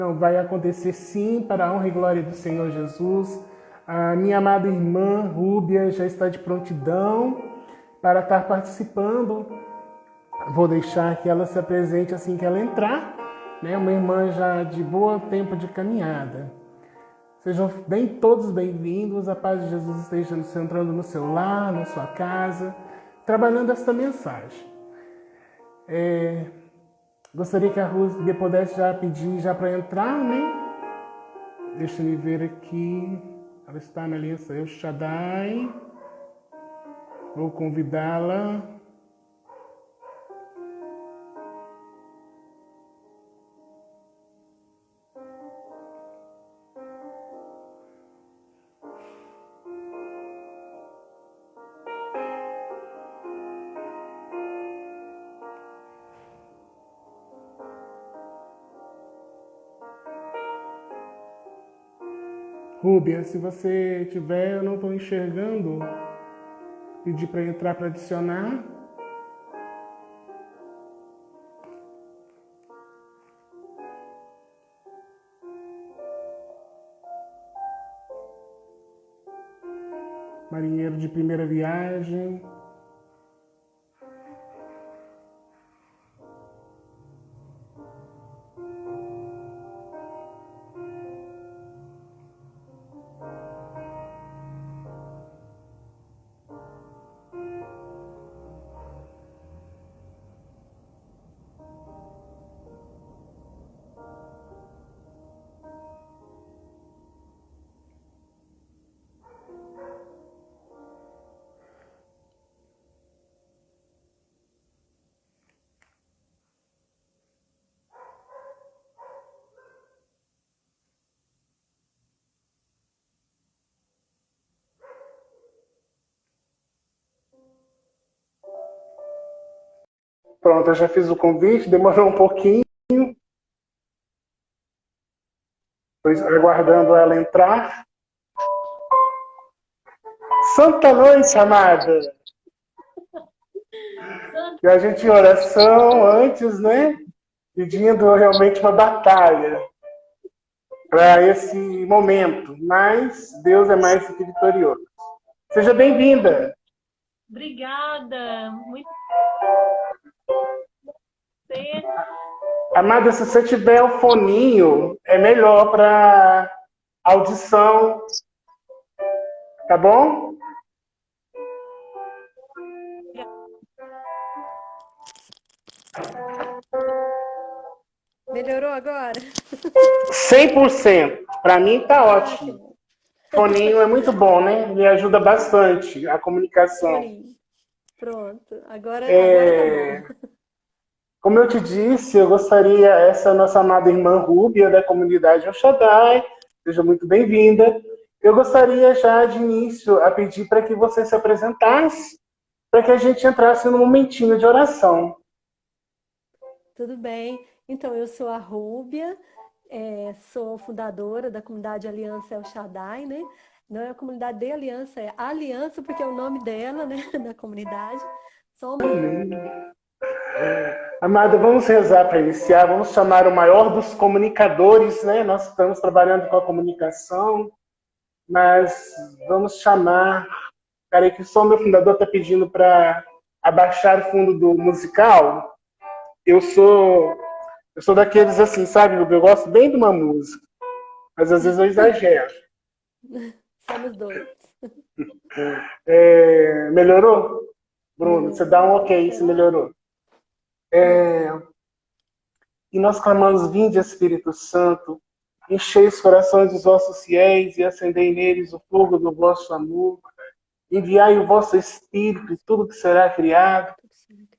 Não, vai acontecer sim, para a honra e glória do Senhor Jesus. A minha amada irmã Rúbia já está de prontidão para estar participando. Vou deixar que ela se apresente assim que ela entrar, né? Uma irmã já de bom tempo de caminhada. Sejam todos bem-vindos, a paz de Jesus esteja entrando no seu lar, na sua casa, trabalhando esta mensagem. Gostaria que a Rúbia pudesse já pedir já para entrar, né? Deixa eu ver aqui. Ela está na aliança El Shaddai. Vou convidá-la. Rúbia, se você tiver, eu não estou enxergando. Pedir para entrar para adicionar. Marinheiro de primeira viagem. Pronto, eu já fiz o convite, demorou um pouquinho. Aguardando ela entrar. Santa noite, amada! E a gente em oração antes, né? Pedindo realmente uma batalha para esse momento. Mas Deus é mais do que vitorioso. Seja bem-vinda! Obrigada! Muito Amada, se você tiver o foninho, é melhor para audição. Tá bom? Melhorou agora? 100%. Para mim tá ótimo. Foninho é muito bom, né? Me ajuda bastante a comunicação. Foninho. Pronto. Agora tá bom. Como eu te disse, eu gostaria, essa é a nossa amada irmã Rúbia, da comunidade El Shaddai, seja muito bem-vinda. Eu gostaria já de início a pedir para que você se apresentasse, para que a gente entrasse num momentinho de oração. Tudo bem. Então, eu sou a Rúbia, sou fundadora da comunidade Aliança El Shaddai, né? Não é a comunidade de Aliança, é Aliança, porque é o nome dela, né? Da comunidade. Somos... Amada, vamos rezar para iniciar, vamos chamar o maior dos comunicadores, né? Nós estamos trabalhando com a comunicação, mas vamos chamar... Cara, que só o meu fundador está pedindo para abaixar o fundo do musical. Eu sou daqueles assim, sabe? Eu gosto bem de uma música, mas às vezes eu exagero. Somos dois. Melhorou? Bruno, você dá um ok se melhorou. E nós clamamos, vinde Espírito Santo, enchei os corações dos vossos fiéis e acendei neles o fogo do vosso amor. Enviai o vosso Espírito e tudo que será criado,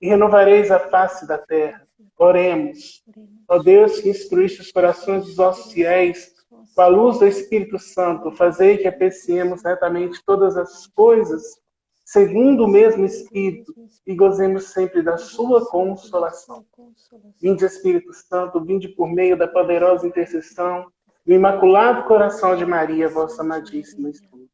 e renovareis a face da terra. Oremos. Ó Deus, que instruíste os corações dos vossos fiéis, com a luz do Espírito Santo, fazei que apreciemos retamente todas as coisas, segundo o mesmo Espírito, e gozemos sempre da sua consolação. Vinde, Espírito Santo, vinde por meio da poderosa intercessão do Imaculado Coração de Maria, vossa amadíssima esposa.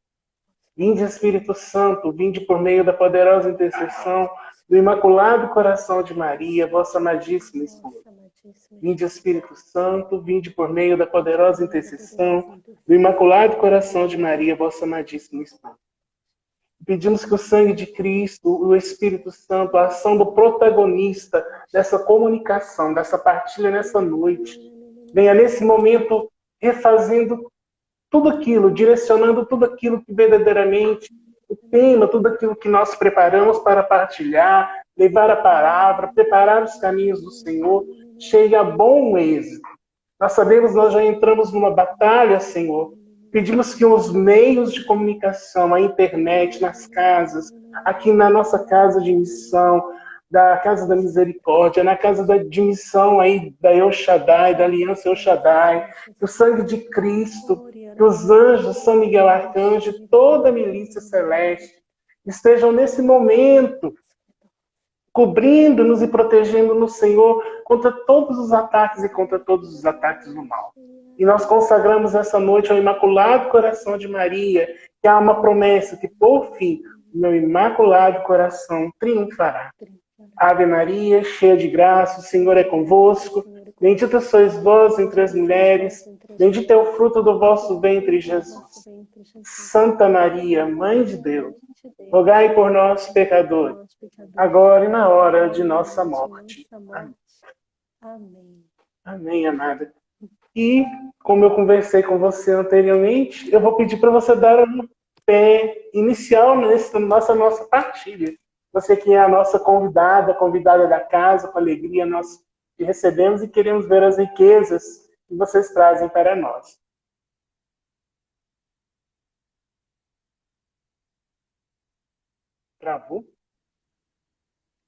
Vinde, Espírito Santo, vinde por meio da poderosa intercessão do Imaculado Coração de Maria, vossa amadíssima esposa. Vinde, Espírito Santo, vinde por meio da poderosa intercessão do Imaculado Coração de Maria, vossa amadíssima esposa. Pedimos que o sangue de Cristo, o Espírito Santo, a ação do protagonista dessa comunicação, dessa partilha nessa noite, venha nesse momento refazendo tudo aquilo, direcionando tudo aquilo que verdadeiramente o tema, tudo aquilo que nós preparamos para partilhar, levar a palavra, preparar os caminhos do Senhor, chegue a bom êxito. Nós sabemos, nós já entramos numa batalha, Senhor. Pedimos que os meios de comunicação, a internet, nas casas, aqui na nossa casa de missão, da Casa da Misericórdia, na casa de missão aí da El Shaddai, da Aliança El Shaddai, que o sangue de Cristo, que os anjos, São Miguel Arcanjo, toda a milícia celeste, estejam nesse momento cobrindo-nos e protegendo-nos, Senhor, contra todos os ataques e contra todos os ataques do mal. E nós consagramos essa noite ao Imaculado Coração de Maria, que há uma promessa que, por fim, o meu Imaculado Coração triunfará. Ave Maria, cheia de graça, o Senhor é convosco. Bendita sois vós entre as mulheres, bendito é o fruto do vosso ventre, Jesus. Santa Maria, Mãe de Deus, rogai por nós, pecadores, agora e na hora de nossa morte. Amém. Amém, amada. E, como eu conversei com você anteriormente, eu vou pedir para você dar um pé inicial nessa nossa partilha. Você que é a nossa convidada da casa, com alegria nós te recebemos e queremos ver as riquezas que vocês trazem para nós. Travou?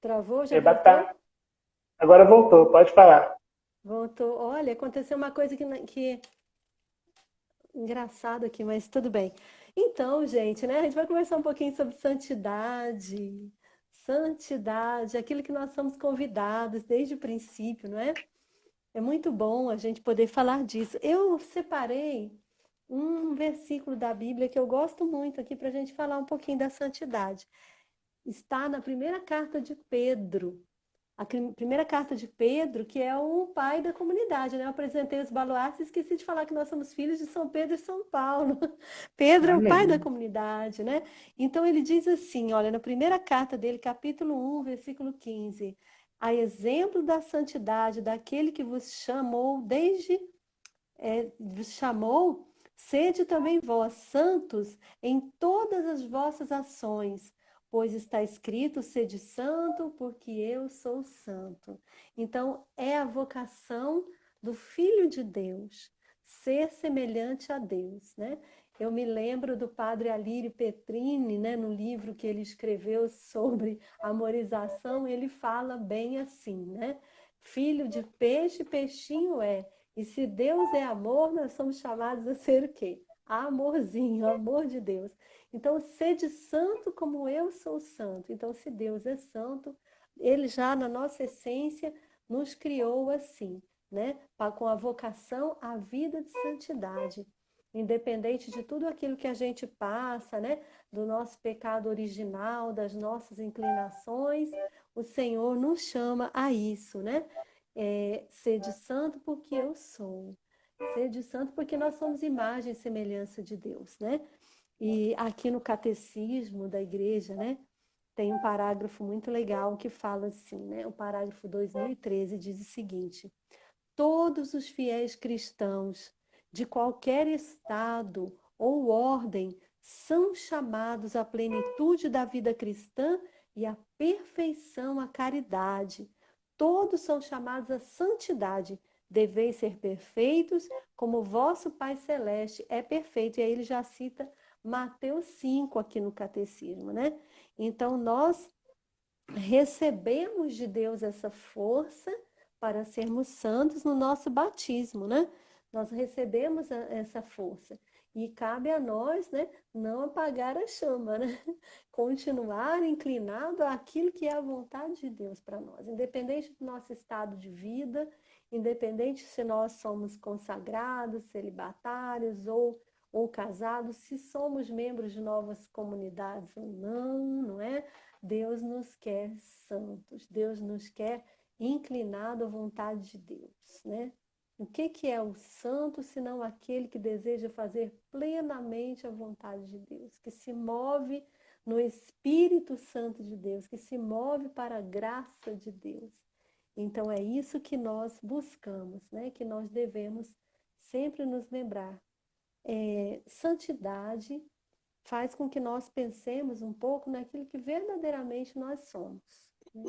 Travou? Já voltou? Agora voltou, pode falar. Voltou. Olha, aconteceu uma coisa que engraçado aqui, mas tudo bem. Então, gente, né? A gente vai conversar um pouquinho sobre santidade. Santidade, aquilo que nós somos convidados desde o princípio, não é? É muito bom a gente poder falar disso. Eu separei um versículo da Bíblia que eu gosto muito aqui para a gente falar um pouquinho da santidade. Está na primeira carta de Pedro. A primeira carta de Pedro, que é o pai da comunidade, né? Eu apresentei os baluartes e esqueci de falar que nós somos filhos de São Pedro e São Paulo. Pedro é o pai da comunidade, né? Então ele diz assim, olha, na primeira carta dele, capítulo 1, versículo 15, a exemplo da santidade daquele que vos chamou sede também vós santos em todas as vossas ações, pois está escrito, sede santo, porque eu sou santo. Então, é a vocação do Filho de Deus, ser semelhante a Deus, né? Eu me lembro do padre Alírio Petrini, né, no livro que ele escreveu sobre amorização, ele fala bem assim, né? Filho de peixe, peixinho é. E se Deus é amor, nós somos chamados a ser o quê? Amorzinho, amor de Deus. Então, sede santo como eu sou santo. Então, se Deus é santo, ele já na nossa essência nos criou assim, né? Com a vocação à vida de santidade. Independente de tudo aquilo que a gente passa, né? Do nosso pecado original, das nossas inclinações, o Senhor nos chama a isso, né? Sede santo porque eu sou. Sede santo porque nós somos imagem e semelhança de Deus, né? E aqui no catecismo da igreja, né, tem um parágrafo muito legal que fala assim, né? O parágrafo 2013 diz o seguinte: todos os fiéis cristãos de qualquer estado ou ordem são chamados à plenitude da vida cristã e à perfeição, à caridade. Todos são chamados à santidade. Deveis ser perfeitos, como o vosso Pai Celeste é perfeito. E aí ele já cita Mateus 5 aqui no catecismo, né? Então, nós recebemos de Deus essa força para sermos santos no nosso batismo, né? Nós recebemos essa força. E cabe a nós, né, não apagar a chama, né? Continuar inclinado àquilo que é a vontade de Deus para nós, independente do nosso estado de vida, independente se nós somos consagrados, celibatários ou ou casados, se somos membros de novas comunidades ou não, não é? Deus nos quer santos, Deus nos quer inclinado à vontade de Deus, né? O que é o santo, senão aquele que deseja fazer plenamente a vontade de Deus, que se move no Espírito Santo de Deus, que se move para a graça de Deus. Então é isso que nós buscamos, né? Que nós devemos sempre nos lembrar. Santidade faz com que nós pensemos um pouco naquilo que verdadeiramente nós somos, né?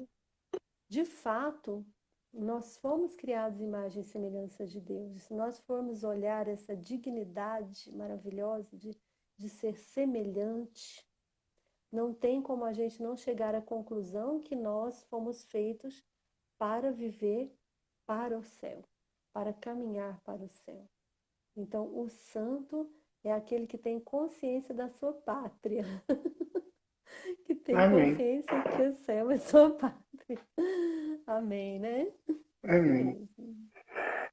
De fato, nós fomos criados em imagem e semelhança de Deus. Se nós formos olhar essa dignidade maravilhosa de ser semelhante, não tem como a gente não chegar à conclusão que nós fomos feitos para viver para o céu, para caminhar para o céu. Então, o santo é aquele que tem consciência da sua pátria, que tem Amém. consciência que o céu é sua pátria. Amém, né? Amém.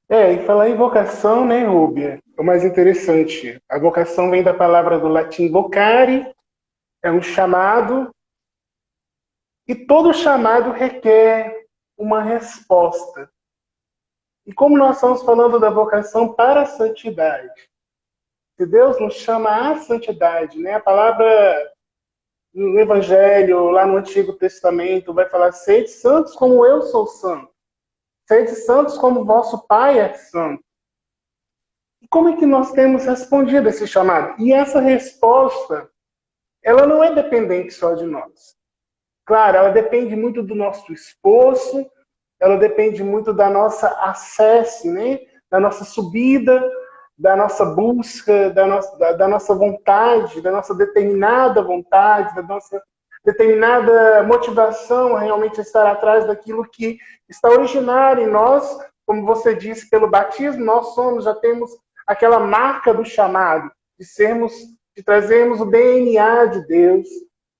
E falar em vocação, né, Rúbia? É o mais interessante. A vocação vem da palavra do latim vocare, é um chamado, e todo chamado requer uma resposta. E como nós estamos falando da vocação para a santidade, se Deus nos chama à santidade, né? A palavra no Evangelho, lá no Antigo Testamento, vai falar: sede santos como eu sou santo. Sede santos como vosso Pai é santo. E como é que nós temos respondido a esse chamado? E essa resposta, ela não é dependente só de nós. Claro, ela depende muito do nosso esforço, ela depende muito da nossa acesse, né? Da nossa subida, da nossa busca, da nossa vontade, da nossa determinada vontade, da nossa determinada motivação a realmente estar atrás daquilo que está originário em nós. Como você disse, pelo batismo, nós já temos aquela marca do chamado, de trazermos o DNA de Deus,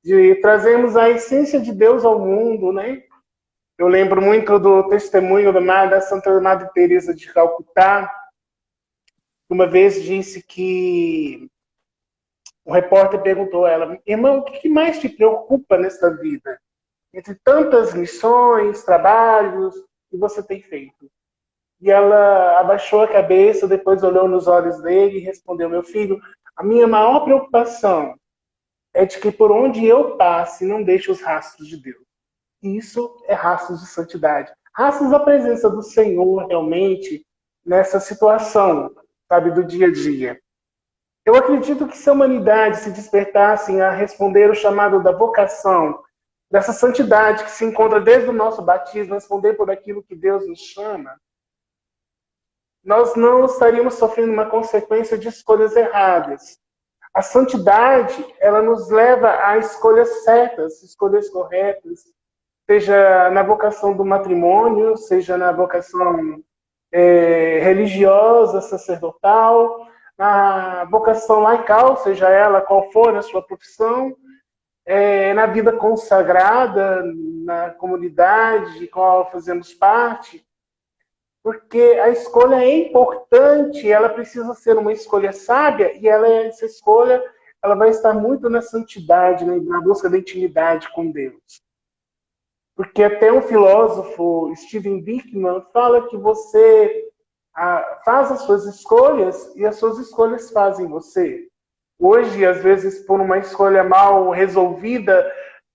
de trazermos a essência de Deus ao mundo, né? Eu lembro muito do testemunho da Santa Madre Teresa de Calcutá, que uma vez disse que um repórter perguntou a ela: irmã, o que mais te preocupa nesta vida? Entre tantas missões, trabalhos que você tem feito. E ela abaixou a cabeça, depois olhou nos olhos dele e respondeu: meu filho, a minha maior preocupação é de que por onde eu passe não deixe os rastros de Deus. E isso é rastros de santidade. Rastros da presença do Senhor realmente nessa situação, sabe, do dia a dia. Eu acredito que se a humanidade se despertasse a responder o chamado da vocação, dessa santidade que se encontra desde o nosso batismo, responder por aquilo que Deus nos chama, nós não estaríamos sofrendo uma consequência de escolhas erradas. A santidade, ela nos leva a escolhas certas, escolhas corretas, seja na vocação do matrimônio, seja na vocação religiosa, sacerdotal, na vocação laical, seja ela qual for a sua profissão, na vida consagrada, na comunidade de qual fazemos parte, porque a escolha é importante, ela precisa ser uma escolha sábia, e essa escolha ela vai estar muito na santidade, né, na busca da intimidade com Deus. Porque até um filósofo, Steven Dickman, fala que você faz as suas escolhas e as suas escolhas fazem você. Hoje, às vezes, por uma escolha mal resolvida,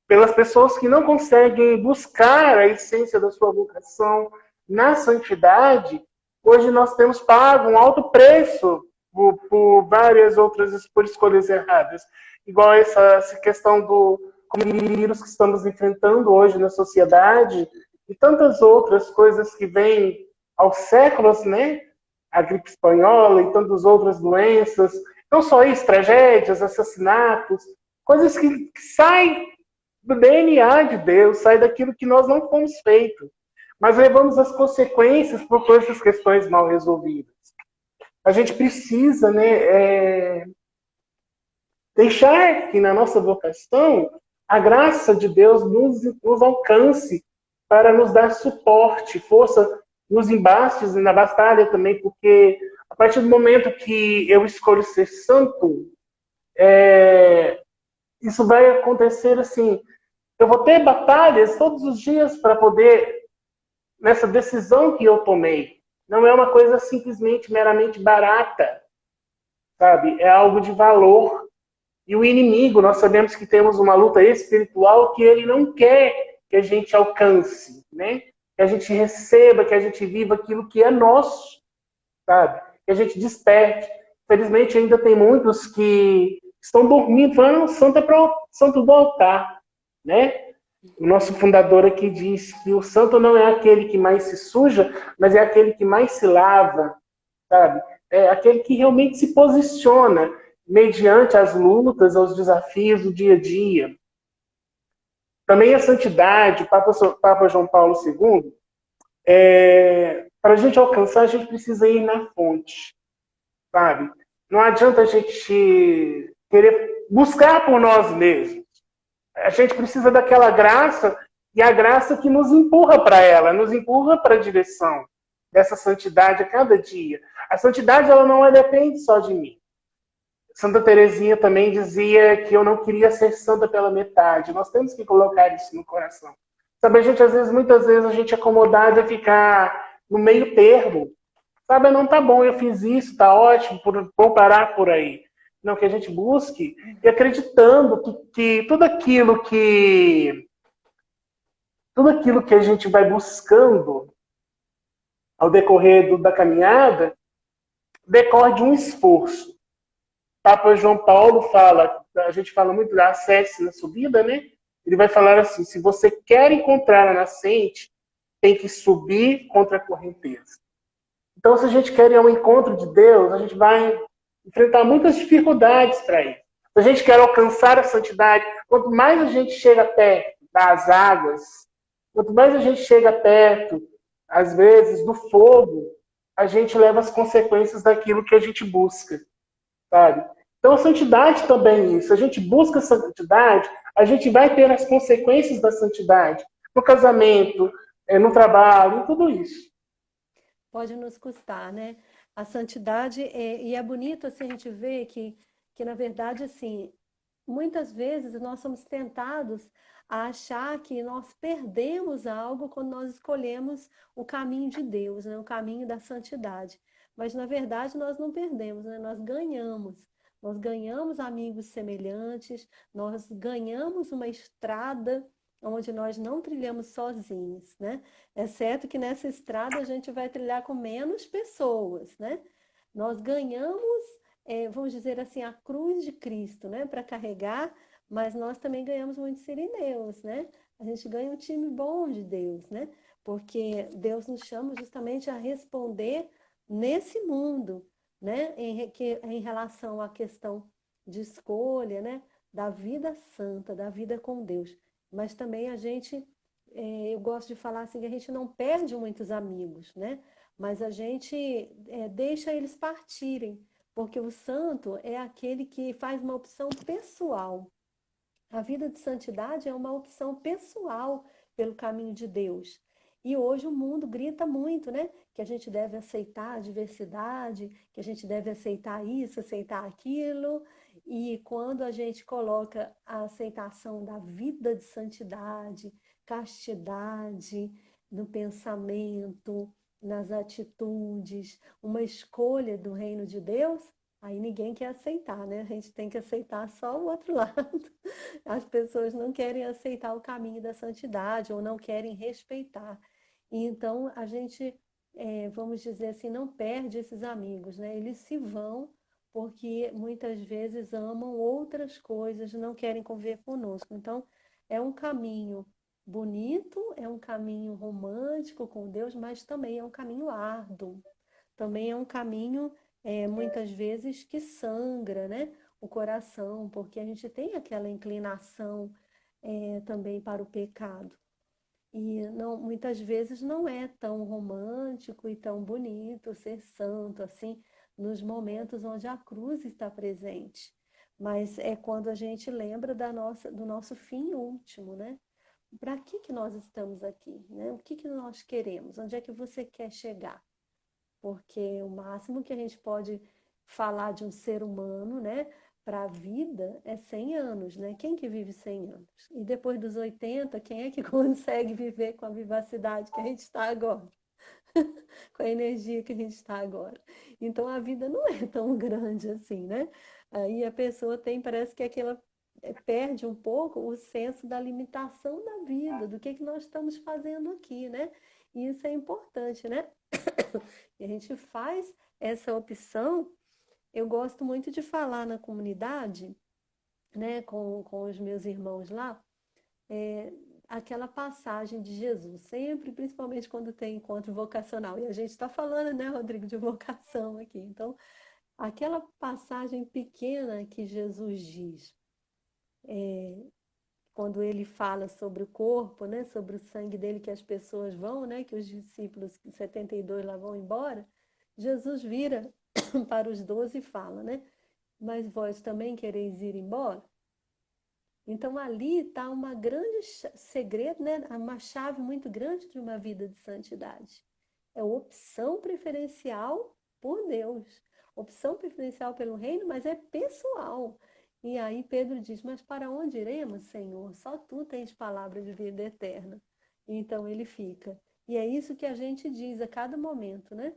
pelas pessoas que não conseguem buscar a essência da sua vocação na santidade, hoje nós temos pago um alto preço por várias outras por escolhas erradas. Igual essa questão do vírus que estamos enfrentando hoje na sociedade e tantas outras coisas que vêm aos séculos, né? A gripe espanhola e tantas outras doenças. Não só isso, tragédias, assassinatos, coisas que saem do DNA de Deus, saem daquilo que nós não fomos feitos. Mas levamos as consequências por todas essas questões mal resolvidas. A gente precisa, né, deixar que na nossa vocação a graça de Deus nos alcance para nos dar suporte, força nos embates e na batalha também, porque A partir do momento que eu escolho ser santo, isso vai acontecer assim. Eu vou ter batalhas todos os dias para poder, nessa decisão que eu tomei. Não é uma coisa simplesmente, meramente barata, sabe? É algo de valor. E o inimigo, nós sabemos que temos uma luta espiritual que ele não quer que a gente alcance, né? Que a gente receba, que a gente viva aquilo que é nosso, sabe? Que a gente desperte. Felizmente ainda tem muitos que estão dormindo, falando, não, santo é para o santo do altar, né? O nosso fundador aqui diz que o santo não é aquele que mais se suja, mas é aquele que mais se lava, sabe? É aquele que realmente se posiciona mediante as lutas, aos desafios do dia a dia. Também a santidade, o Papa João Paulo II, para a gente alcançar, a gente precisa ir na fonte, sabe? Não adianta a gente querer buscar por nós mesmos. A gente precisa daquela graça, e a graça que nos empurra para ela, nos empurra para a direção dessa santidade a cada dia. A santidade, ela não depende só de mim. Santa Teresinha também dizia que eu não queria ser santa pela metade. Nós temos que colocar isso no coração. Sabe, a gente, muitas vezes, a gente é acomodado a ficar no meio termo. Sabe, não tá bom, eu fiz isso, tá ótimo, vou parar por aí. Não, que a gente busque e acreditando que tudo aquilo que a gente vai buscando ao decorrer da caminhada decorre de um esforço. Papa João Paulo fala, a gente fala muito da ascese na subida, né? Ele vai falar assim, se você quer encontrar a nascente, tem que subir contra a correnteza. Então, se a gente quer ir ao encontro de Deus, a gente vai enfrentar muitas dificuldades para isso. Se a gente quer alcançar a santidade, quanto mais a gente chega perto das águas, quanto mais a gente chega perto, às vezes, do fogo, a gente leva as consequências daquilo que a gente busca, sabe? Então, a santidade também é isso. Se a gente busca a santidade, a gente vai ter as consequências da santidade no casamento, no trabalho, em tudo isso. Pode nos custar, né? A santidade, e é bonito assim, a gente ver que, na verdade, assim, muitas vezes nós somos tentados a achar que nós perdemos algo quando nós escolhemos o caminho de Deus, né? O caminho da santidade. Mas, na verdade, nós não perdemos, né? Nós ganhamos. Nós ganhamos amigos semelhantes, nós ganhamos uma estrada onde nós não trilhamos sozinhos, né? Exceto que nessa estrada a gente vai trilhar com menos pessoas, né? Nós ganhamos, vamos dizer assim, a cruz de Cristo, né? Para carregar, mas nós também ganhamos muitos sirineus, né? A gente ganha um time bom de Deus, né? Porque Deus nos chama justamente a responder nesse mundo, né? Em relação à questão de escolha, né? Da vida santa, da vida com Deus. Mas também eu gosto de falar assim, que a gente não perde muitos amigos, né? Mas a gente deixa eles partirem, porque o santo é aquele que faz uma opção pessoal. A vida de santidade é uma opção pessoal pelo caminho de Deus. E hoje o mundo grita muito, né? Que a gente deve aceitar a diversidade, que a gente deve aceitar isso, aceitar aquilo. E quando a gente coloca a aceitação da vida de santidade, castidade, no pensamento, nas atitudes, uma escolha do reino de Deus, aí ninguém quer aceitar, né? A gente tem que aceitar só o outro lado. As pessoas não querem aceitar o caminho da santidade ou não querem respeitar. E então a gente, vamos dizer assim, não perde esses amigos, né? Eles se vão porque muitas vezes amam outras coisas, não querem conviver conosco. Então é um caminho bonito, é um caminho romântico com Deus, mas também é um caminho árduo. Também é um caminho, muitas vezes, que sangra, né? O coração, porque a gente tem aquela inclinação também para o pecado. E não, muitas vezes não é tão romântico e tão bonito ser santo, assim, nos momentos onde a cruz está presente. Mas é quando a gente lembra do nosso fim último, né? Para que nós estamos aqui, né? O que nós queremos? Onde é que você quer chegar? porque o máximo que a gente pode falar de um ser humano, né, para a vida é 100 anos, né? Quem que vive 100 anos? E depois dos 80, quem é que consegue viver com a vivacidade que a gente está agora? Com a energia que a gente está agora. Então a vida não é tão grande assim, né? Aí a pessoa tem, parece que aquela perde um pouco o senso da limitação da vida, do que nós estamos fazendo aqui, né? E isso é importante, né? E a gente faz essa opção. Eu gosto muito de falar na comunidade, né, com os meus irmãos lá, é, aquela passagem de Jesus, sempre, principalmente quando tem encontro vocacional. E a gente está falando, né, Rodrigo, de vocação aqui. Então, aquela passagem pequena que Jesus diz, quando ele fala sobre o corpo, né, sobre o sangue dele, que as pessoas vão, né, que os discípulos, 72 lá vão embora, Jesus vira para os 12 e fala, né, mas vós também quereis ir embora? Então ali está uma grande segredo, né? Uma chave muito grande de uma vida de santidade. É opção preferencial por Deus. Opção preferencial pelo reino, mas é pessoal. E aí Pedro diz, mas para onde iremos, Senhor? Só tu tens palavra de vida eterna. Então ele fica. E é isso que a gente diz a cada momento, né?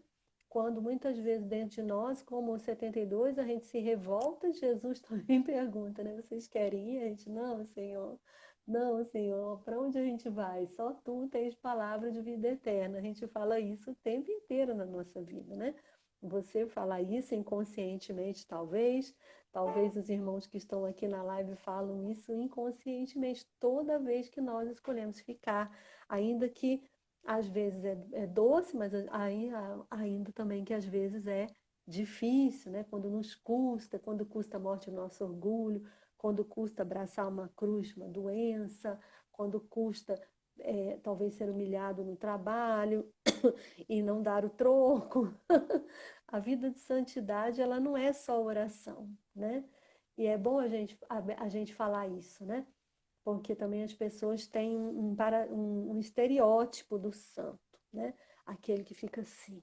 Quando muitas vezes dentro de nós, como o 72, a gente se revolta, Jesus também pergunta, né? Vocês querem ir? A gente, não, Senhor. Não, Senhor, para onde a gente vai? Só tu tens palavra de vida eterna. A gente fala isso o tempo inteiro na nossa vida, né? Você fala isso inconscientemente, talvez os irmãos que estão aqui na live falam isso inconscientemente toda vez que nós escolhemos ficar, ainda que às vezes é doce, mas ainda também que às vezes é difícil, né? Quando custa a morte do nosso orgulho, quando custa abraçar uma cruz, uma doença, quando custa talvez ser humilhado no trabalho e não dar o troco. A vida de santidade, ela não é só oração, né? E é bom a gente falar isso, né? Porque também as pessoas têm um estereótipo do santo, né? Aquele que fica assim,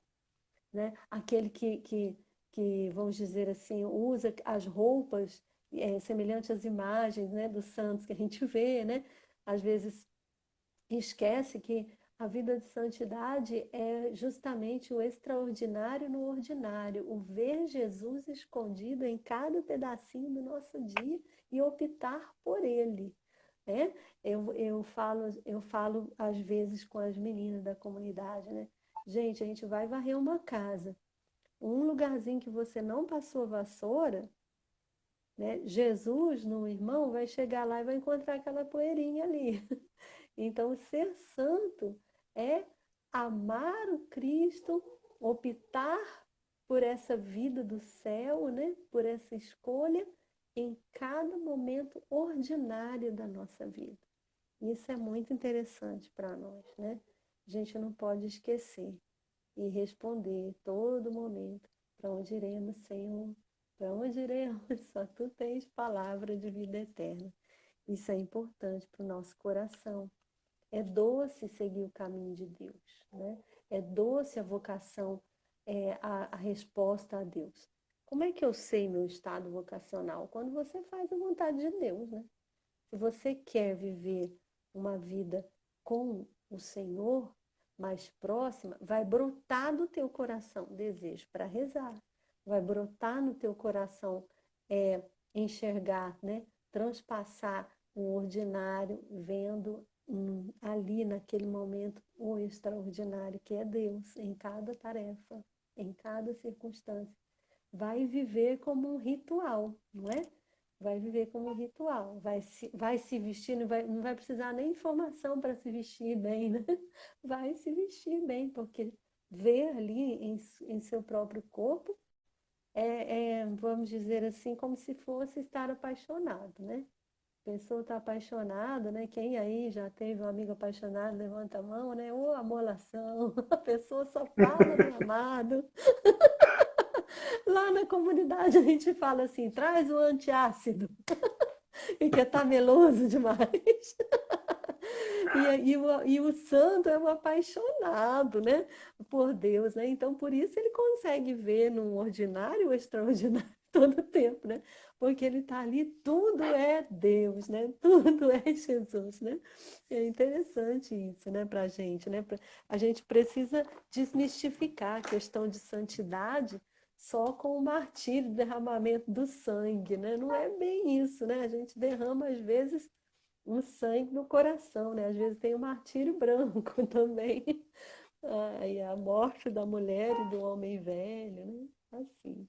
né? Aquele que, vamos dizer assim, usa as roupas semelhantes às imagens, né, dos santos que a gente vê, né? Às vezes esquece que a vida de santidade é justamente o extraordinário no ordinário, o ver Jesus escondido em cada pedacinho do nosso dia e optar por ele, né? Eu falo às vezes com as meninas da comunidade, né? Gente, a gente vai varrer uma casa, um lugarzinho que você não passou vassoura, né? Jesus, no irmão, vai chegar lá e vai encontrar aquela poeirinha ali. Então, ser santo é amar o Cristo, optar por essa vida do céu, né? Por essa escolha em cada momento ordinário da nossa vida. Isso é muito interessante para nós, né? A gente não pode esquecer e responder todo momento: para onde iremos, Senhor? Para onde iremos? Só tu tens palavra de vida eterna. Isso é importante para o nosso coração. É doce seguir o caminho de Deus, né? É doce a vocação, a resposta a Deus. Como é que eu sei meu estado vocacional? Quando você faz a vontade de Deus, né? Se você quer viver uma vida com o Senhor, mais próxima, vai brotar do teu coração desejo para rezar. Vai brotar no teu coração enxergar, né? Transpassar o ordinário, vendo ali naquele momento o extraordinário que é Deus em cada tarefa, em cada circunstância. Vai viver como um ritual, não é? Vai viver como um ritual, vai se vestir, não vai precisar nem informação para se vestir bem, né? Vai se vestir bem, porque ver ali em seu próprio corpo vamos dizer assim, como se fosse estar apaixonado, né? A pessoa está apaixonada, né? Quem aí já teve um amigo apaixonado, levanta a mão, né? Ô, amolação, a pessoa só fala do amado. Lá na comunidade a gente fala assim, traz o antiácido, e que tá meloso demais. E o santo é um apaixonado, né, por Deus, né? Então, por isso ele consegue ver no ordinário o extraordinário todo o tempo, né? Porque ele está ali, tudo é Deus, né? Tudo é Jesus, né? É interessante isso, né, para a gente, né? A gente precisa desmistificar a questão de santidade só com o martírio, derramamento do sangue, né? Não é bem isso, né? A gente derrama, às vezes, um sangue no coração, né? Às vezes tem o martírio branco também. E a morte da mulher e do homem velho, né? Assim.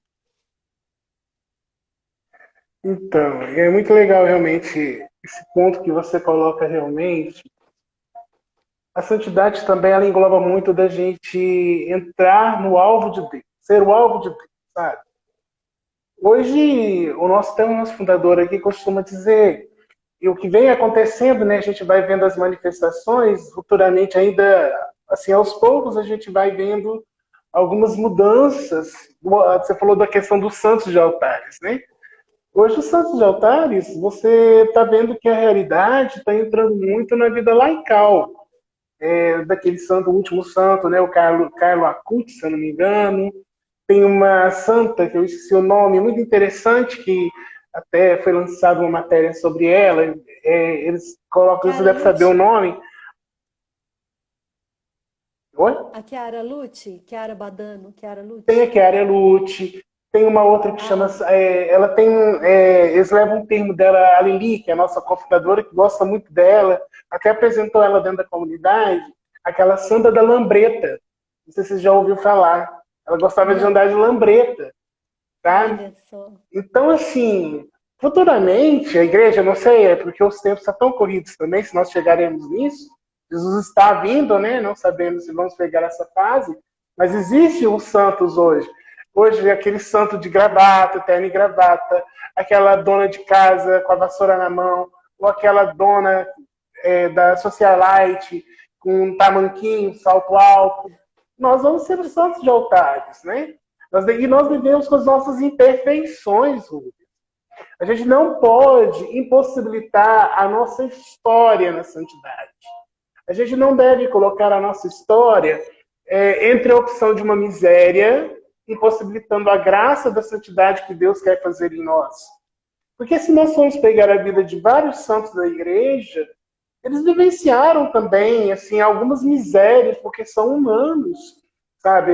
Então, é muito legal realmente esse ponto que você coloca realmente. A santidade também ela engloba muito da gente entrar no alvo de Deus, ser o alvo de Deus, sabe? Hoje, o nosso fundador aqui costuma dizer, e o que vem acontecendo, né, a gente vai vendo as manifestações, futuramente ainda, assim, aos poucos a gente vai vendo algumas mudanças. Você falou da questão dos santos de altares, né? Hoje, os santos de altares, você está vendo que a realidade está entrando muito na vida laical, daquele santo, o último santo, né, o Carlo Acutis, se eu não me engano. Tem uma santa, que eu esqueci o nome, muito interessante, que até foi lançada uma matéria sobre ela. Eles colocam, você Chiara deve saber o Lute? nome. Oi? A Chiara Lute? Chiara Badano? Chiara Tem a Lute? Chiara Lute, tem uma outra que chama. Ah, Ela tem. Eles levam um termo dela, a Lili, que é a nossa cofundadora, que gosta muito dela, até apresentou ela dentro da comunidade, aquela santa da lambreta. Não sei se você já ouviu falar. Ela gostava de não. andar de lambreta, tá? Olha só. Então, assim, futuramente, a igreja, não sei, é porque os tempos estão tão corridos também, se nós chegaremos nisso. Jesus está vindo, né? Não sabemos se vamos pegar essa fase, mas existem os santos hoje. Hoje, aquele santo de gravata, terno e gravata, aquela dona de casa com a vassoura na mão, ou aquela dona da socialite com um tamanquinho, salto alto. Nós vamos ser os santos de altares, né? E nós vivemos com as nossas imperfeições, Rubens. A gente não pode impossibilitar a nossa história na santidade. A gente não deve colocar a nossa história entre a opção de uma miséria, impossibilitando a graça da santidade que Deus quer fazer em nós. Porque se nós formos pegar a vida de vários santos da igreja, eles vivenciaram também assim algumas misérias, porque são humanos, sabe?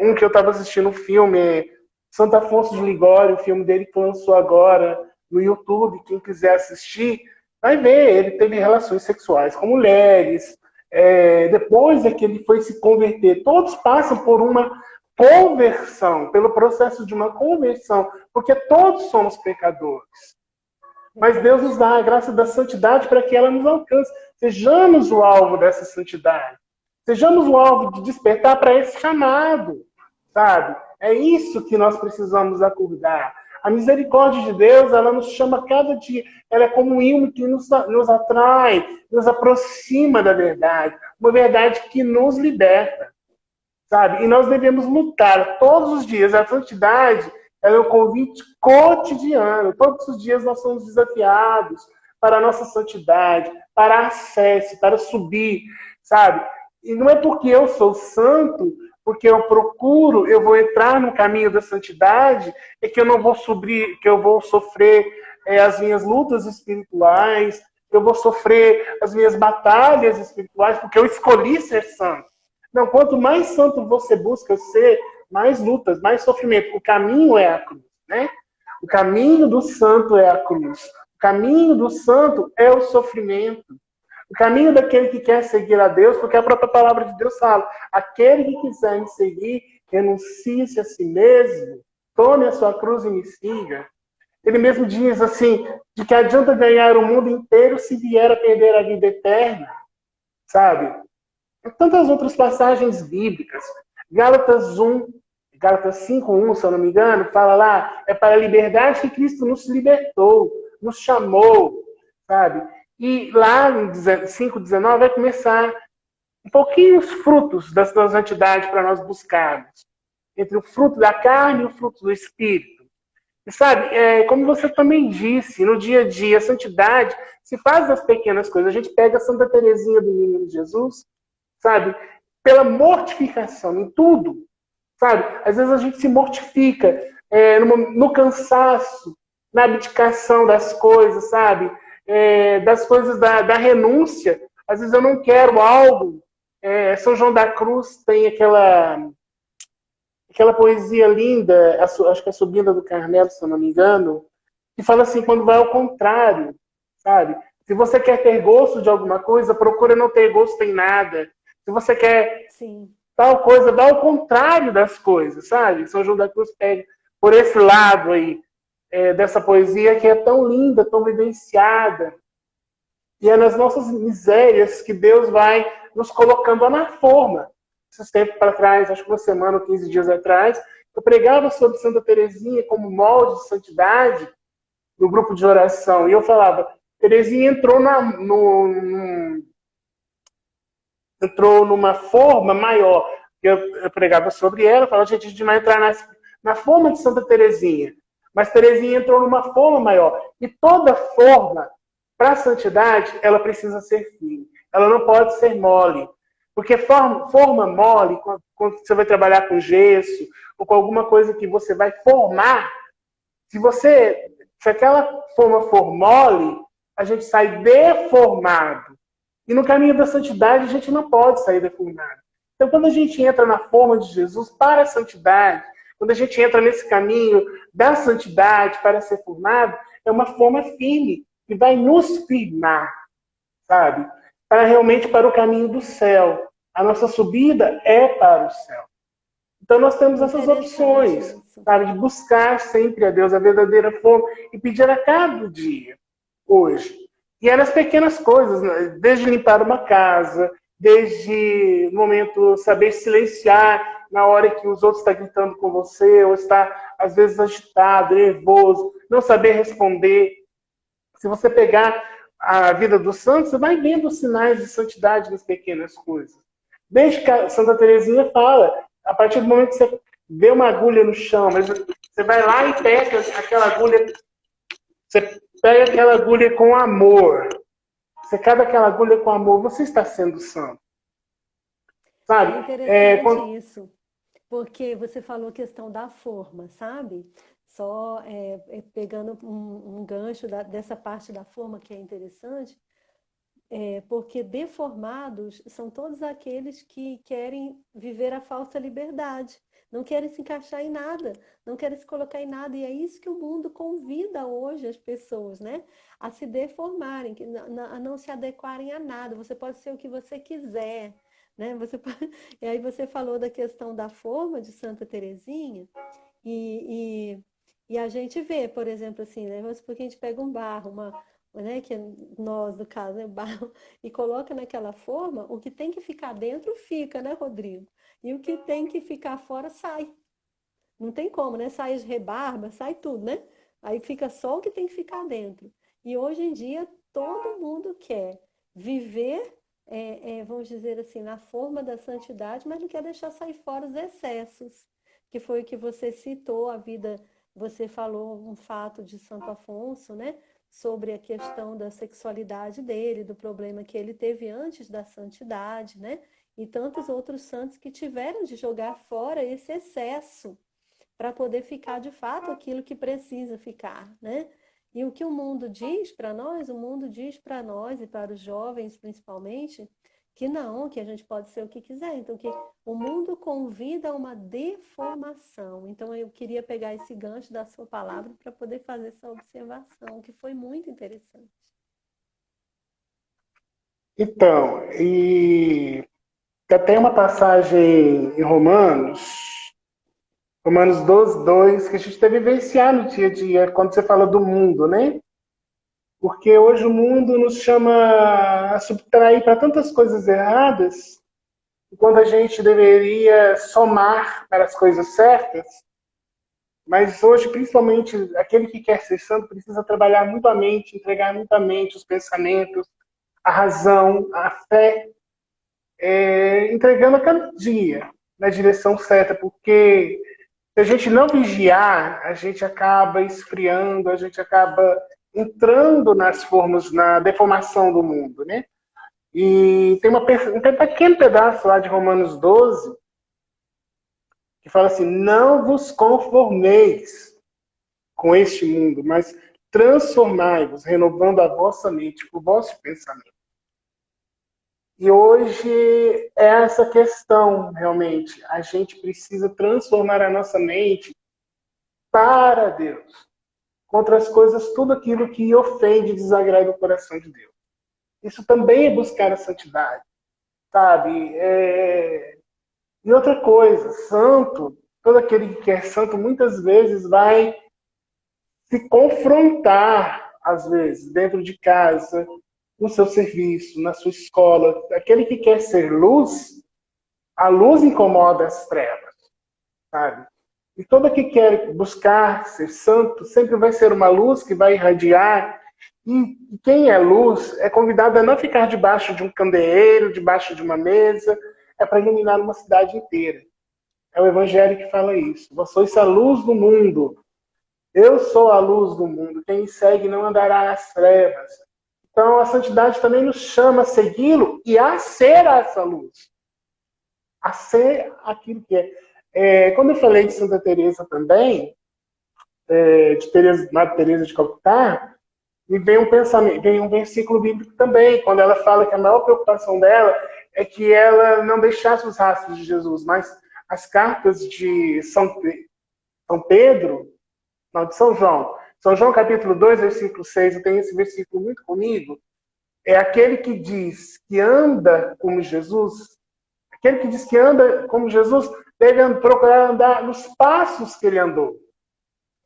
Um que eu estava assistindo um filme, Santo Afonso de Ligório, o filme dele que lançou agora no YouTube, quem quiser assistir, vai ver, ele teve relações sexuais com mulheres, depois é que ele foi se converter, todos passam por uma conversão, pelo processo de uma conversão, porque todos somos pecadores. Mas Deus Verdade. nos dá a graça da santidade para que ela nos alcance. Sejamos o alvo dessa santidade. Sejamos o alvo de despertar para esse chamado, sabe? É isso que nós precisamos acordar. A misericórdia de Deus, ela nos chama cada dia. Ela é como um imã que nos atrai, nos aproxima da verdade. Uma verdade que nos liberta, sabe? E nós devemos lutar todos os dias. A santidade ela é um convite cotidiano. Todos os dias nós somos desafiados para a nossa santidade, para acesso, para subir, sabe? E não é porque eu sou santo, porque eu procuro, eu vou entrar no caminho da santidade, é que eu não vou subir, que eu vou sofrer as minhas lutas espirituais, eu vou sofrer as minhas batalhas espirituais, porque eu escolhi ser santo. Não, quanto mais santo você busca ser, mais lutas, mais sofrimento. O caminho é a cruz, né? O caminho do santo é a cruz. O caminho do santo é o sofrimento. O caminho daquele que quer seguir a Deus, porque a própria palavra de Deus fala: aquele que quiser me seguir, renuncie-se a si mesmo, tome a sua cruz e me siga. Ele mesmo diz assim, de que adianta ganhar o mundo inteiro se vier a perder a vida eterna, sabe? Tantas outras passagens bíblicas. Gálatas 1, Gálatas 5:1, se eu não me engano, fala lá, é para a liberdade que Cristo nos libertou, nos chamou, sabe? E lá em 5:19 vai começar um pouquinho os frutos da santidade para nós buscarmos. Entre o fruto da carne e o fruto do Espírito. E sabe, como você também disse, no dia a dia, a santidade se faz das pequenas coisas. A gente pega a Santa Teresinha do Menino Jesus, sabe? Pela mortificação em tudo, sabe? Às vezes a gente se mortifica no cansaço, na abdicação das coisas, sabe? Das coisas da renúncia. Às vezes eu não quero algo. São João da Cruz tem aquela poesia linda, acho que é a Subida do Carmelo, se eu não me engano, que fala assim, quando vai ao contrário, sabe? Se você quer ter gosto de alguma coisa, procura não ter gosto em nada. Se você quer Sim. tal coisa, vá ao contrário das coisas, sabe? São João da Cruz pega por esse lado aí, dessa poesia que é tão linda, tão vivenciada. E é nas nossas misérias que Deus vai nos colocando na forma. Esses tempos para trás, acho que uma semana ou 15 dias atrás, eu pregava sobre Santa Teresinha como molde de santidade no grupo de oração. E eu falava, Teresinha entrou numa forma maior. Eu pregava sobre ela, falava, gente, a gente vai entrar na forma de Santa Teresinha. Mas Teresinha entrou numa forma maior. E toda forma, para a santidade, ela precisa ser firme. Ela não pode ser mole. Porque forma mole, quando você vai trabalhar com gesso, ou com alguma coisa que você vai formar, se aquela forma for mole, a gente sai deformado. E no caminho da santidade, a gente não pode sair deformado. Então, quando a gente entra na forma de Jesus para a santidade, quando a gente entra nesse caminho da santidade para ser formado, é uma forma firme, que vai nos firmar, sabe? Para o caminho do céu. A nossa subida é para o céu. Então nós temos essas opções, Isso. sabe? De buscar sempre a Deus, a verdadeira fome, e pedir a cada dia, hoje. E é nas pequenas coisas, né? Desde limpar uma casa, desde no momento saber silenciar na hora que os outros estão gritando com você, ou está, às vezes, agitado, nervoso, não saber responder. Se você pegar a vida dos santos, você vai vendo os sinais de santidade nas pequenas coisas. Desde que a Santa Teresinha fala, a partir do momento que você vê uma agulha no chão, mas você vai lá e pega aquela agulha, você pega aquela agulha com amor. Você cada aquela agulha com amor, você está sendo santo. Sabe? É interessante isso, porque você falou questão da forma, sabe? Só pegando um gancho dessa parte da forma que é interessante, porque deformados são todos aqueles que querem viver a falsa liberdade, não querem se encaixar em nada, não querem se colocar em nada, e é isso que o mundo convida hoje as pessoas, né? A se deformarem, a não se adequarem a nada. Você pode ser o que você quiser, né? E aí você falou da questão da forma de Santa Teresinha, e, e a gente vê, por exemplo, assim, né? Vamos supor que a gente pega um barro, né, que nós, no caso, né, barro, e coloca naquela forma, o que tem que ficar dentro fica, né, Rodrigo? E o que tem que ficar fora sai. Não tem como, né? Sai as rebarbas, sai tudo, né? Aí fica só o que tem que ficar dentro. E hoje em dia todo mundo quer viver, vamos dizer assim, na forma da santidade, mas não quer deixar sair fora os excessos, que foi o que você citou, a vida, você falou um fato de Santo Afonso, né? Sobre a questão da sexualidade dele, do problema que ele teve antes da santidade, né? E tantos outros santos que tiveram de jogar fora esse excesso para poder ficar de fato aquilo que precisa ficar, né? E o que o mundo diz para nós, o mundo diz para nós e para os jovens principalmente, que não, que a gente pode ser o que quiser. Então, que o mundo convida a uma deformação. Então, eu queria pegar esse gancho da sua palavra para poder fazer essa observação, que foi muito interessante. Então, e tem uma passagem em Romanos 12, 2, que a gente deve vivenciar no dia a dia, quando você fala do mundo, né? Porque hoje o mundo nos chama a subtrair para tantas coisas erradas, quando a gente deveria somar para as coisas certas. Mas hoje, principalmente, aquele que quer ser santo precisa trabalhar muito a mente, entregar muito a mente, os pensamentos, a razão, a fé, entregando a cada dia na direção certa, porque Se a gente não vigiar, a gente acaba esfriando, a gente acaba entrando nas formas, na deformação do mundo, né? E tem um pequeno pedaço lá de Romanos 12 que fala assim: não vos conformeis com este mundo, mas transformai-vos, renovando a vossa mente, o vosso pensamento. E hoje é essa questão, realmente. A gente precisa transformar a nossa mente para Deus, contra as coisas, tudo aquilo que ofende e desagrada o coração de Deus. Isso também é buscar a santidade, sabe? E outra coisa, santo, todo aquele que é santo muitas vezes vai se confrontar, às vezes, dentro de casa, no seu serviço, na sua escola. Aquele que quer ser luz, a luz incomoda as trevas, sabe? E todo que quer buscar ser santo sempre vai ser uma luz que vai irradiar. E quem é luz é convidado a não ficar debaixo de um candeeiro, debaixo de uma mesa, é para iluminar uma cidade inteira. É o Evangelho que fala isso. Vós sois a luz do mundo. Eu sou a luz do mundo. Quem me segue não andará nas trevas. Então a santidade também nos chama a segui-lo e a ser essa luz. A ser aquilo que é. Quando eu falei de Santa Teresa também, de Teresa, Madre Teresa de Calcutá, me vem um pensamento, vem um versículo bíblico também, quando ela fala que a maior preocupação dela é que ela não deixasse os rastros de Jesus, mas as cartas de São Pedro, não, de São João. São João capítulo 2, versículo 6, eu tenho esse versículo muito comigo, é aquele que diz que anda como Jesus, aquele que diz que anda como Jesus deve procurar andar nos passos que ele andou.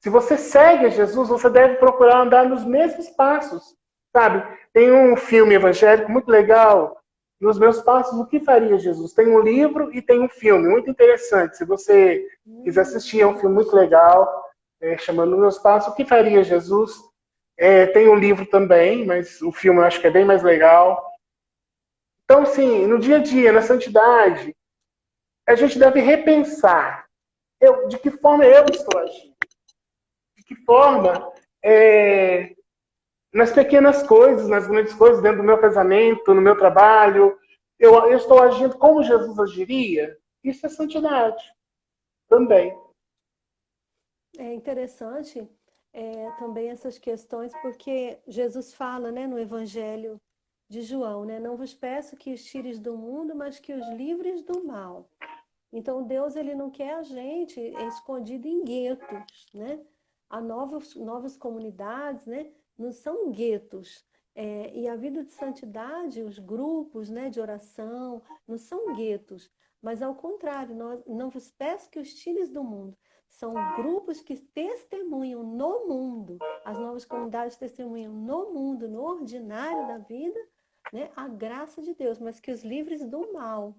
Se você segue a Jesus, você deve procurar andar nos mesmos passos, sabe? Tem um filme evangélico muito legal, Nos Meus Passos, o que faria Jesus? Tem um livro e tem um filme muito interessante. Se você quiser assistir, é um filme muito legal, chamando Nos Meus Passos, o que faria Jesus? Tem um livro também, mas o filme eu acho que é bem mais legal. Então, sim, no dia a dia, na santidade, a gente deve repensar de que forma eu estou agindo. De que forma, nas pequenas coisas, nas grandes coisas, dentro do meu casamento, no meu trabalho, eu estou agindo como Jesus agiria? Isso é santidade também. É interessante também essas questões, porque Jesus fala, né, no Evangelho de João, né, não vos peço que os tires do mundo, mas que os livres do mal. Então, Deus, ele não quer a gente escondido em guetos, né? Há novas comunidades, né? Não são guetos. E a vida de santidade, os grupos, né, de oração, não são guetos. Mas, ao contrário, nós não vos peço que os tires do mundo. São grupos que testemunham no mundo. As novas comunidades testemunham no mundo, no ordinário da vida, né, a graça de Deus, mas que os livres do mal.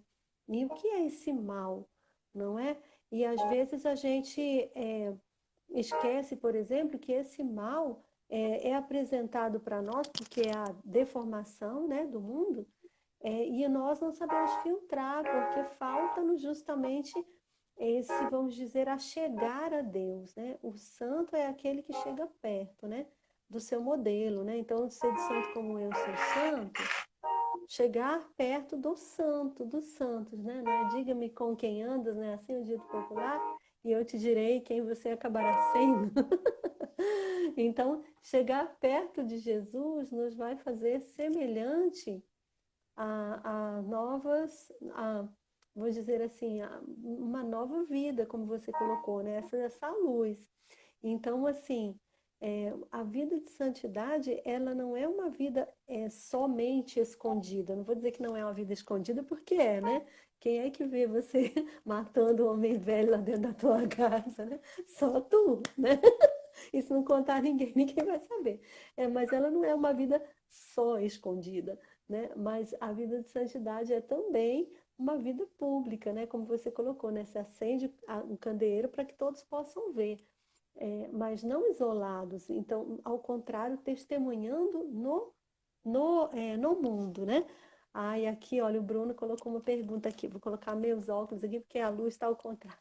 E o que é esse mal, não é? E às vezes a gente esquece, por exemplo, que esse mal é apresentado para nós, porque é a deformação, né, do mundo, e nós não sabemos filtrar, porque falta-nos justamente esse, vamos dizer, a chegar a Deus, né? O santo é aquele que chega perto, né, do seu modelo, né? Então, ser de santo como eu sou santo, chegar perto do santo, dos santos, né? Não é diga-me com quem andas, né? Assim o dito popular, e eu te direi quem você acabará sendo. Então, chegar perto de Jesus nos vai fazer semelhante a novas, vou dizer assim, uma nova vida, como você colocou, né? Essa luz. Então, assim, a vida de santidade, ela não é uma vida somente escondida. Não vou dizer que não é uma vida escondida, porque né? Quem é que vê você matando um homem velho lá dentro da tua casa, né? Só tu, né? E se não contar ninguém, ninguém vai saber. Mas ela não é uma vida só escondida, né? Mas a vida de santidade é também uma vida pública, né? Como você colocou, né? Se acende um candeeiro para que todos possam ver. Mas não isolados, então, ao contrário, testemunhando no mundo, né? E aqui, olha, o Bruno colocou uma pergunta aqui, vou colocar meus óculos aqui, porque a luz está ao contrário.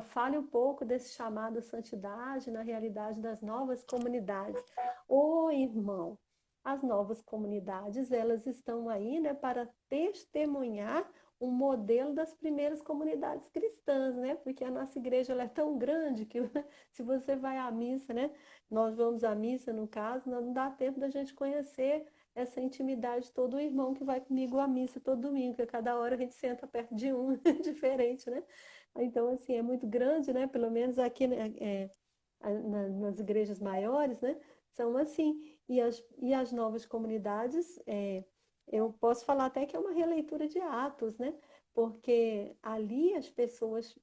fale um pouco desse chamado à santidade na realidade das novas comunidades. Ô, irmão, as novas comunidades, elas estão aí, né, para testemunhar um modelo das primeiras comunidades cristãs, né? Porque a nossa igreja ela é tão grande que se você vai à missa, né? Nós vamos à missa, no caso, não dá tempo da gente conhecer essa intimidade de todo irmão que vai comigo à missa todo domingo, que a cada hora a gente senta perto de um, diferente, né? Então, assim, é muito grande, né? Pelo menos aqui, né, nas igrejas maiores, né? São assim. E as novas comunidades, eu posso falar até que é uma releitura de Atos, né? Porque ali as pessoas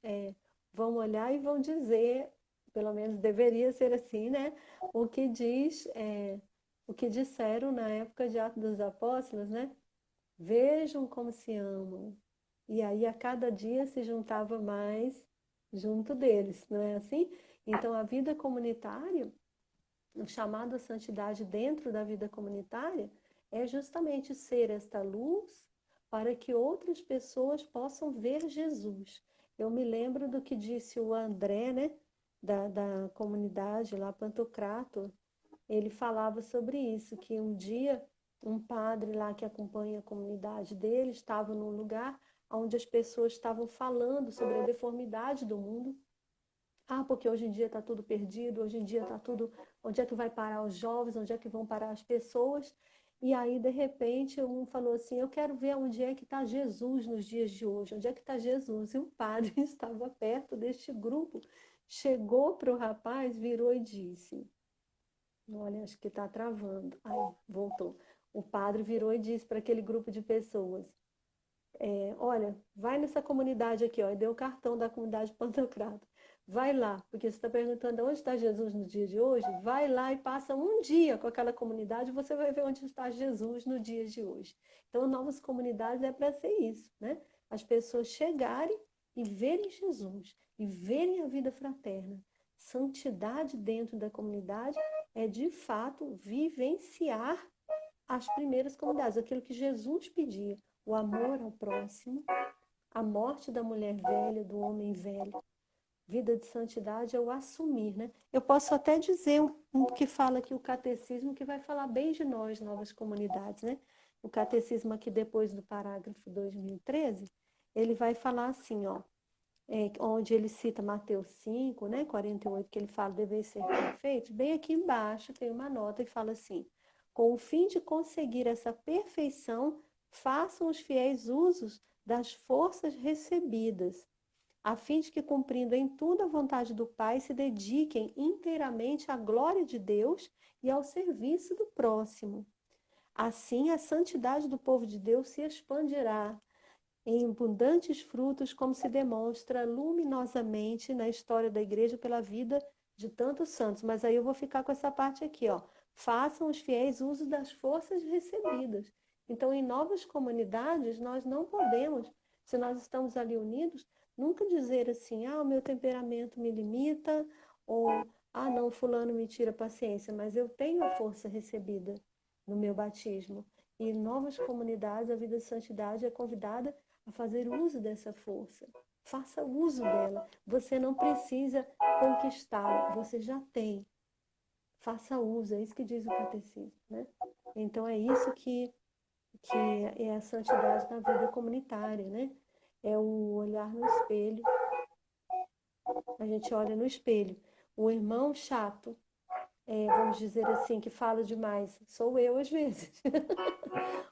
vão olhar e vão dizer, pelo menos deveria ser assim, né? O que o que disseram na época de Atos dos Apóstolos, né? Vejam como se amam. E aí a cada dia se juntava mais junto deles, não é assim? Então a vida comunitária, o chamado à santidade dentro da vida comunitária é justamente ser esta luz para que outras pessoas possam ver Jesus. Eu me lembro do que disse o André, né, da comunidade lá, Pantocrator. Ele falava sobre isso, que um dia um padre lá que acompanha a comunidade dele estava num lugar onde as pessoas estavam falando sobre a deformidade do mundo. Porque hoje em dia está tudo perdido, hoje em dia está tudo... Onde é que vai parar os jovens, onde é que vão parar as pessoas? E aí, de repente, um falou assim, eu quero ver onde é que está Jesus nos dias de hoje, onde é que está Jesus? E o padre estava perto deste grupo, chegou para o rapaz, virou e disse, olha, acho que está travando. Aí, voltou. O padre virou e disse para aquele grupo de pessoas, olha, vai nessa comunidade aqui, ó, e deu o cartão da comunidade Pantocrator. Vai lá, porque você está perguntando onde está Jesus no dia de hoje, vai lá e passa um dia com aquela comunidade, você vai ver onde está Jesus no dia de hoje. Então, novas comunidades é para ser isso, né? As pessoas chegarem e verem Jesus, e verem a vida fraterna. Santidade dentro da comunidade é, de fato, vivenciar as primeiras comunidades, aquilo que Jesus pedia, o amor ao próximo, a morte da mulher velha, do homem velho. Vida de santidade é o assumir, né? Eu posso até dizer um que fala aqui o catecismo, que vai falar bem de nós, novas comunidades, né? O catecismo aqui depois do parágrafo 2013, ele vai falar assim, ó, onde ele cita Mateus 5, né, 48, que ele fala dever ser perfeito, bem aqui embaixo tem uma nota que fala assim, com o fim de conseguir essa perfeição, façam os fiéis usos das forças recebidas, a fim de que, cumprindo em tudo a vontade do Pai, se dediquem inteiramente à glória de Deus e ao serviço do próximo. Assim, a santidade do povo de Deus se expandirá em abundantes frutos, como se demonstra luminosamente na história da igreja pela vida de tantos santos. Mas aí eu vou ficar com essa parte aqui, ó. Façam os fiéis uso das forças recebidas. Então, em novas comunidades, nós não podemos, se nós estamos ali unidos, nunca dizer assim, o meu temperamento me limita, ou, não, fulano me tira a paciência, mas eu tenho a força recebida no meu batismo. E em novas comunidades, a vida de santidade é convidada a fazer uso dessa força. Faça uso dela. Você não precisa conquistá-la, você já tem. Faça uso, é isso que diz o catecismo, né? Então é isso que é a santidade na vida comunitária, né? É o olhar no espelho. A gente olha no espelho. O irmão chato, vamos dizer assim, que fala demais, sou eu às vezes.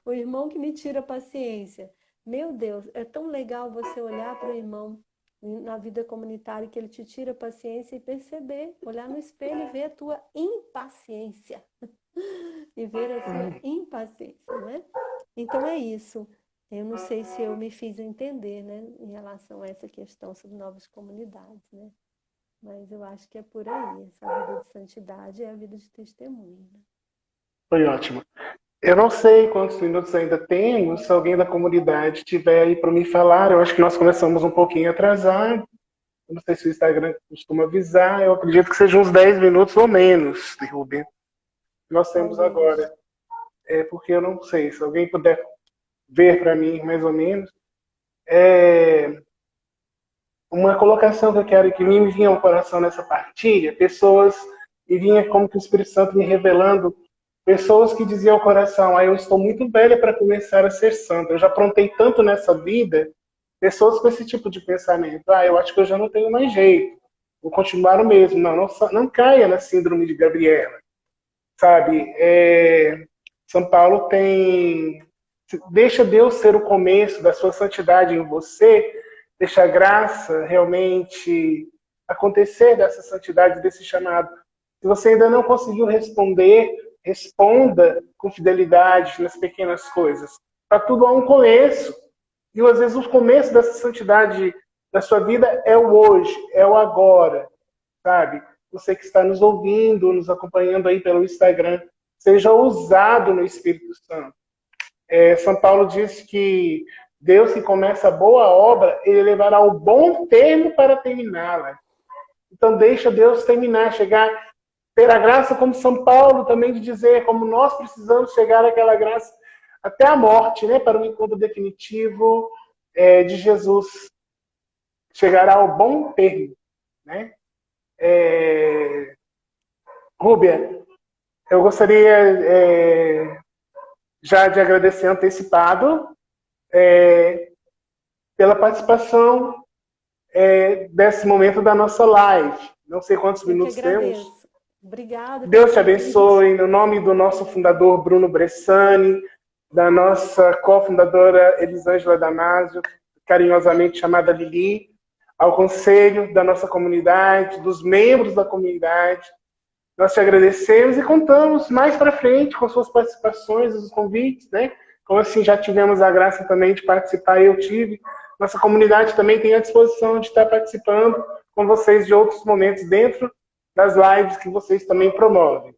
O irmão que me tira a paciência. Meu Deus, é tão legal você olhar para o irmão na vida comunitária que ele te tira a paciência e perceber, olhar no espelho e ver a tua impaciência. E ver a sua impaciência, né? Então é isso. Eu não sei se eu me fiz entender, né, em relação a essa questão sobre novas comunidades, né? Mas eu acho que é por aí. Essa vida de santidade é a vida de testemunho, né? Foi ótimo. Eu não sei quantos minutos ainda temos. Se alguém da comunidade tiver aí para me falar, eu acho que nós começamos um pouquinho atrasado. Eu não sei se o Instagram costuma avisar. Eu acredito que sejam uns 10 minutos ou menos, Rubem. Nós temos Talvez. agora. Porque eu não sei. Se alguém puder ver para mim, mais ou menos. uma colocação que eu quero que me vinha ao coração nessa partilha, pessoas, e vinha como que o Espírito Santo me revelando, pessoas que diziam ao coração, eu estou muito velha para começar a ser santa, eu já aprontei tanto nessa vida, pessoas com esse tipo de pensamento, eu acho que eu já não tenho mais jeito, vou continuar o mesmo. Não caia na síndrome de Gabriela, sabe? São Paulo deixa Deus ser o começo da sua santidade em você, deixa a graça realmente acontecer dessa santidade, desse chamado. Se você ainda não conseguiu responder, responda com fidelidade nas pequenas coisas. Para tudo há um começo. E às vezes o começo dessa santidade da sua vida é o hoje, é o agora, sabe? Você que está nos ouvindo, nos acompanhando aí pelo Instagram, seja usado no Espírito Santo. São Paulo diz que Deus que começa a boa obra, ele levará o bom termo para terminá-la. Então deixa Deus terminar, ter a graça como São Paulo também de dizer, como nós precisamos chegar àquela graça até a morte, né, para o encontro definitivo de Jesus. Chegará ao bom termo, né? Rúbia, eu gostaria já de agradecer antecipado pela participação desse momento da nossa live. Não sei quantos minutos temos. Obrigada. Deus te abençoe, no nome do nosso fundador Bruno Bressani, da nossa cofundadora Elisângela Damasio, carinhosamente chamada Lili, ao conselho da nossa comunidade, dos membros da comunidade. Nós te agradecemos e contamos mais para frente com suas participações, os convites, né? Como assim já tivemos a graça também de participar, eu tive. Nossa comunidade também tem a disposição de estar participando com vocês de outros momentos dentro das lives que vocês também promovem.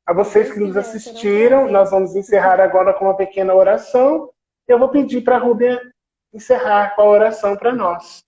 A vocês que nos assistiram, nós vamos encerrar agora com uma pequena oração. Eu vou pedir para a Rúbia encerrar com a oração para nós.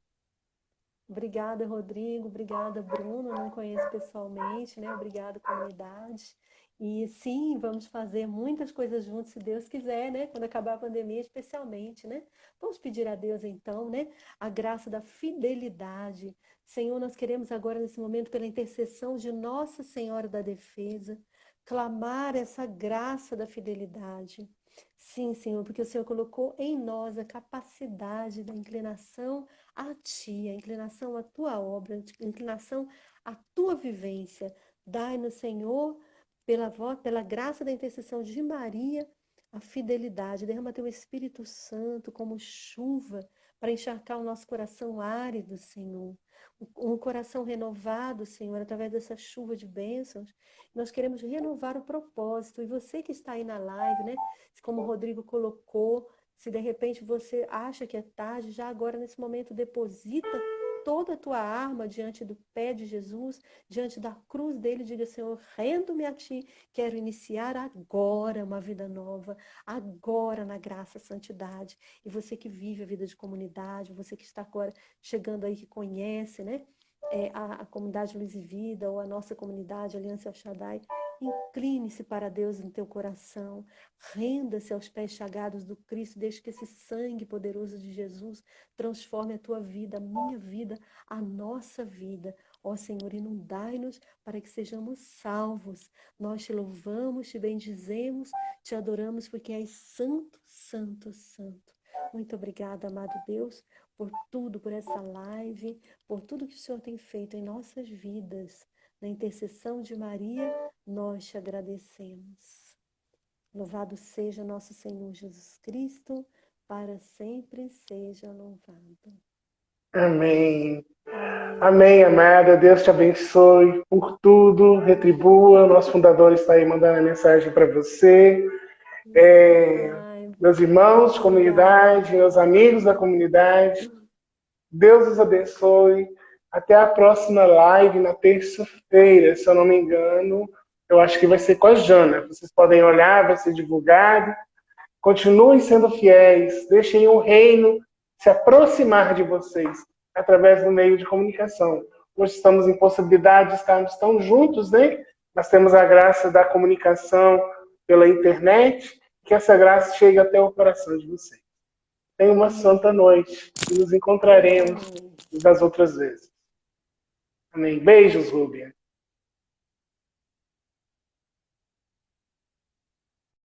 Obrigada, Rodrigo. Obrigada, Bruno. Não conheço pessoalmente, né? Obrigada, comunidade. E sim, vamos fazer muitas coisas juntos, se Deus quiser, né? Quando acabar a pandemia, especialmente, né? Vamos pedir a Deus, então, né? A graça da fidelidade. Senhor, nós queremos agora, nesse momento, pela intercessão de Nossa Senhora da Defesa, clamar essa graça da fidelidade. Sim, Senhor, porque o Senhor colocou em nós a capacidade da inclinação a Ti, a inclinação à Tua obra, a inclinação à Tua vivência. Dai-nos, Senhor, pela graça da intercessão de Maria, a fidelidade. Derrama Teu Espírito Santo como chuva para encharcar o nosso coração árido, Senhor. Um coração renovado, Senhor, através dessa chuva de bênçãos. Nós queremos renovar o propósito. E você que está aí na live, né? Como o Rodrigo colocou, se de repente você acha que é tarde, já agora nesse momento deposita toda a tua arma diante do pé de Jesus, diante da cruz dele, diga, Senhor, rendo-me a Ti, quero iniciar agora uma vida nova, agora na graça, santidade. E você que vive a vida de comunidade, você que está agora chegando aí, que conhece, né, a comunidade Luz e Vida, ou a nossa comunidade Aliança El Shaddai, incline-se para Deus em teu coração, renda-se aos pés chagados do Cristo, deixe que esse sangue poderoso de Jesus transforme a tua vida, a minha vida, a nossa vida. Ó Senhor, inundai-nos para que sejamos salvos. Nós te louvamos, te bendizemos, te adoramos porque és santo, santo, santo. Muito obrigada, amado Deus, por tudo, por essa live, por tudo que o Senhor tem feito em nossas vidas. Na intercessão de Maria, nós te agradecemos. Louvado seja nosso Senhor Jesus Cristo, para sempre seja louvado. Amém. Amém, amada. Deus te abençoe por tudo, retribua. O nosso fundador está aí mandando a mensagem para você. Meus irmãos de comunidade, meus amigos da comunidade, Deus os abençoe. Até a próxima live na terça-feira, se eu não me engano. Eu acho que vai ser com a Jana. Vocês podem olhar, vai ser divulgado. Continuem sendo fiéis. Deixem o reino se aproximar de vocês através do meio de comunicação. Hoje estamos em possibilidade de estarmos tão juntos, né? Nós temos a graça da comunicação pela internet, que essa graça chegue até o coração de vocês. Tenham uma santa noite e nos encontraremos das outras vezes. Amém. Beijos, Rúbia.